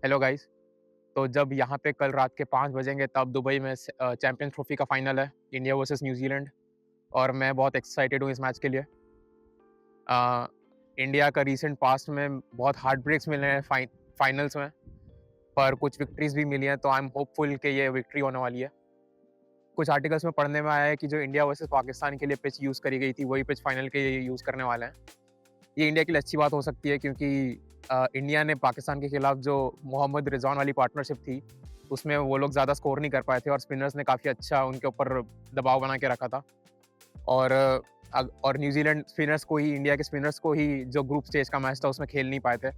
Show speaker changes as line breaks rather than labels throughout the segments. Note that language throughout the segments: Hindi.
Hello guys. तो जब यहाँ पे कल रात के 5 बजेंगे तब दुबई में चैंपियंस ट्रॉफी का फाइनल है, इंडिया वर्सेस न्यूज़ीलैंड। और मैं बहुत एक्साइटेड हूँ इस मैच के लिए। अ, इंडिया का रीसेंट पास्ट में बहुत हार्ट ब्रेक्स मिले हैं फाइनल्स में, पर कुछ विक्ट्रीज़ भी मिली हैं, तो आई एम होपफुल कि ये विक्ट्री होने वाली है। कुछ आर्टिकल्स में पढ़ने में आया है कि जो इंडिया वर्सेस पाकिस्तान के लिए पिच यूज़ करी गई थी, वही पिच फाइनल के लिए यूज़ करने वाले हैं। ये इंडिया के लिए अच्छी बात हो सकती है क्योंकि इंडिया ने पाकिस्तान के खिलाफ जो मोहम्मद रिजवान वाली पार्टनरशिप थी, उसमें वो लोग ज़्यादा स्कोर नहीं कर पाए थे और स्पिनर्स ने काफ़ी अच्छा उनके ऊपर दबाव बना के रखा था। और और न्यूजीलैंड स्पिनर्स को ही इंडिया के स्पिनर्स को ही जो ग्रुप स्टेज का मैच था उसमें खेल नहीं पाए थे।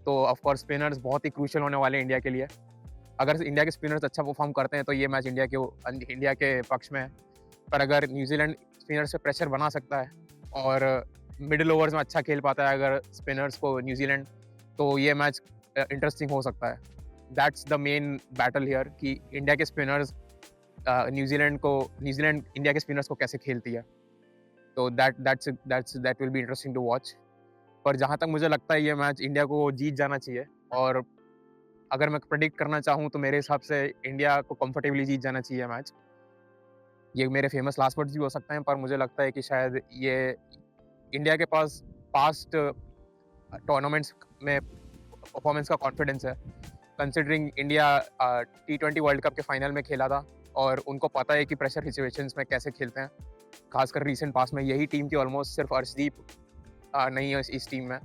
तो ऑफ कोर्स स्पिनर्स बहुत ही क्रूशियल होने वाले हैं इंडिया के लिए। अगर इंडिया के स्पिनर्स अच्छा परफॉर्म करते हैं तो ये मैच इंडिया के पक्ष में है। पर अगर न्यूजीलैंड स्पिनर्स पे प्रेशर बना सकता है और मिडल ओवर्स में अच्छा खेल पाता है अगर स्पिनर्स को न्यूजीलैंड, तो ये मैच इंटरेस्टिंग हो सकता है। That's the main battle here कि इंडिया के स्पिनर्स न्यूजीलैंड इंडिया के स्पिनर्स को कैसे खेलती है। तो that will be interesting to watch. पर जहाँ तक मुझे लगता है ये मैच इंडिया को जीत जाना चाहिए। और अगर मैं प्रेडिक्ट करना चाहूँ तो मेरे हिसाब से इंडिया को कंफर्टेबली जीत जाना चाहिए मैच। ये मेरे फेमस लास्ट वर्ड्स भी हो सकते हैं, पर मुझे लगता है कि शायद ये इंडिया के पास पास्ट टूर्नामेंट्स में परफॉर्मेंस का कॉन्फिडेंस है। कंसिडरिंग इंडिया टी20 वर्ल्ड कप के फाइनल में खेला था और उनको पता है कि प्रेशर सिचुएशंस में कैसे खेलते हैं। खासकर रीसेंट पास में यही टीम थी, ऑलमोस्ट सिर्फ अर्शदीप नहीं है इस टीम में।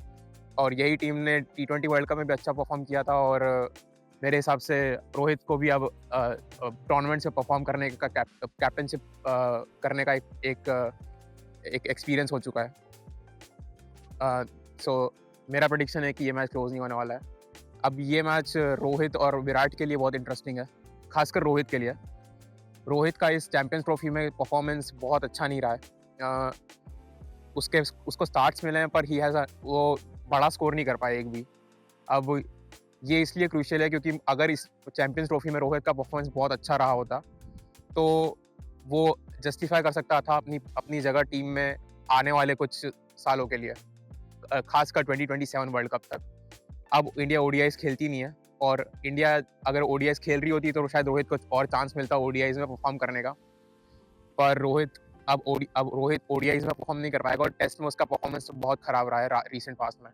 और यही टीम ने टी20 वर्ल्ड कप में भी अच्छा परफॉर्म किया था। और मेरे हिसाब से रोहित को भी अब टूर्नामेंट से परफॉर्म करने का कैप्टनशिप करने का एक एक्सपीरियंस हो चुका है। सो मेरा प्रेडिक्शन है कि ये मैच क्लोज नहीं होने वाला है। अब ये मैच रोहित और विराट के लिए बहुत इंटरेस्टिंग है, खासकर रोहित के लिए। रोहित का इस चैंपियंस ट्रॉफी में परफॉर्मेंस बहुत अच्छा नहीं रहा है। उसके उसको स्टार्ट्स मिले हैं पर वो बड़ा स्कोर नहीं कर पाए एक भी। अब ये इसलिए क्रूशियल है क्योंकि अगर इस चैंपियंस ट्रॉफी में रोहित का परफॉर्मेंस बहुत अच्छा रहा होता, तो वो जस्टिफाई कर सकता था अपनी अपनी जगह टीम में आने वाले कुछ सालों के लिए, खासकर 2027 वर्ल्ड कप तक। अब इंडिया ओडीआईज़ खेलती नहीं है और इंडिया अगर ओडीआईज़ खेल रही होती तो शायद रोहित को और चांस मिलता ओडीआईज़ में परफॉर्म करने का। पर अब रोहित ओडीआईज़ में परफॉर्म नहीं कर पाएगा और टेस्ट में उसका परफॉर्मेंस बहुत खराब रहा है रीसेंट पास्ट में।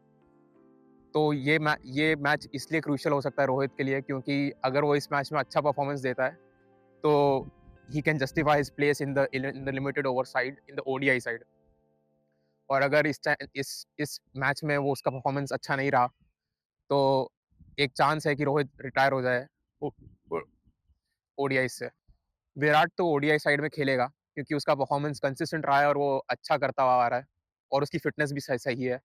तो ये मैच इसलिए क्रूशियल हो सकता है रोहित के लिए क्योंकि अगर वो इस मैच में अच्छा परफॉर्मेंस देता है तो he can justify his place in the limited over side, in the ODI side. और अगर इस मैच में वो उसका परफॉर्मेंस अच्छा नहीं रहा तो एक चांस है कि रोहित रिटायर हो जाए ओडीआई से। विराट तो ओडीआई साइड में खेलेगा क्योंकि उसका परफॉर्मेंस कंसिस्टेंट रहा है और वो अच्छा करता हुआ आ रहा है और उसकी फिटनेस भी सही है।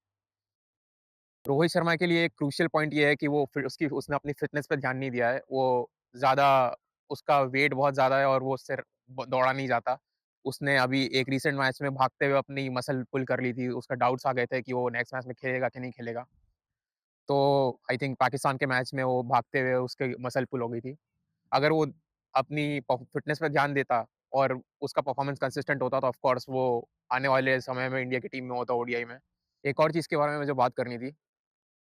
रोहित शर्मा के लिए एक क्रूशियल पॉइंट ये है कि उसने अपनी फिटनेस पे ध्यान नहीं दिया है। वो ज़्यादा उसका वेट बहुत ज़्यादा है और वो उससे दौड़ा नहीं जाता। उसने अभी एक रीसेंट मैच में भागते हुए अपनी मसल पुल कर ली थी। उसका डाउट्स आ गए थे कि वो नेक्स्ट मैच में खेलेगा कि नहीं खेलेगा। तो आई थिंक पाकिस्तान के मैच में वो भागते हुए उसके मसल पुल हो गई थी। अगर वो अपनी फिटनेस पे ध्यान देता और उसका परफॉर्मेंस कंसिस्टेंट होता तो ऑफ कोर्स वो आने वाले समय में इंडिया की टीम में होता ओडीआई में। एक और चीज़ के बारे में मुझे बात करनी थी।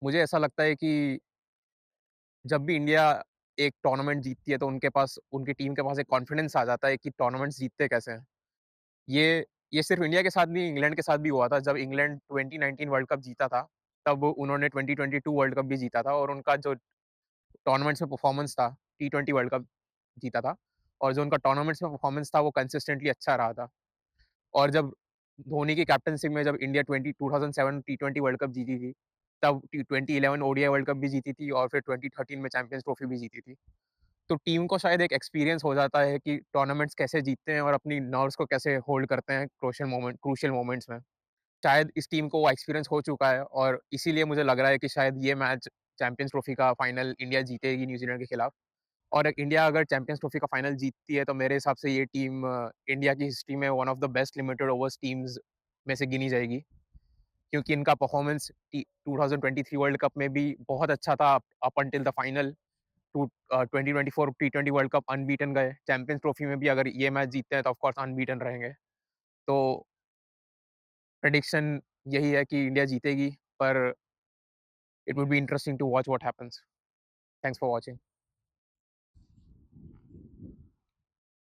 मुझे ऐसा लगता है कि जब भी इंडिया एक टूर्नामेंट जीतती है तो उनकी टीम के पास एक कॉन्फिडेंस आ जाता है कि टूर्नामेंट्स जीतते कैसे हैं। ये ये सिर्फ इंडिया के साथ नहीं, इंग्लैंड के साथ भी हुआ था। जब इंग्लैंड 2019 वर्ल्ड कप जीता था, तब उन्होंने 2022 वर्ल्ड कप भी जीता था और उनका जो टूर्नामेंट्स में परफॉर्मेंस था, टी20 वर्ल्ड कप जीता था और जो उनका टूर्नामेंट्स में परफॉर्मेंस था वो कंसिस्टेंटली अच्छा रहा था। और जब धोनी की कैप्टनशिप में जब इंडिया 2007 टी20 वर्ल्ड कप जीती थी, तब 2011 ओडीआई वर्ल्ड कप भी जीती थी और फिर 2013 में चैंपियंस ट्रॉफी भी जीती थी। तो टीम को शायद एक एक्सपीरियंस हो जाता है कि टूर्नामेंट्स कैसे जीतते हैं और अपनी नर्व्स को कैसे होल्ड करते हैं क्रूशियल मोमेंट्स में। शायद इस टीम को वो एक्सपीरियंस हो चुका है और इसीलिए मुझे लग रहा है कि शायद ये मैच चैंपियंस ट्रॉफी का फाइनल इंडिया जीतेगी न्यूजीलैंड के खिलाफ। और इंडिया अगर चैंपियंस ट्रॉफी का फाइनल जीतती है तो मेरे हिसाब से ये टीम इंडिया की हिस्ट्री में one of the best limited overs teams में से गिनी जाएगी क्योंकि इनका परफॉर्मेंस 2023 वर्ल्ड कप में भी बहुत अच्छा था up until the final. 2024 T20 world cup unbeaten गए, चैंपियंस ट्रॉफी में भी अगर ये मैच जीतते हैं तो ऑफ कोर्स अनबीटन रहेंगे। तो प्रेडिक्शन यही है कि इंडिया जीतेगी, पर it would be interesting to watch what happens. Thanks for watching.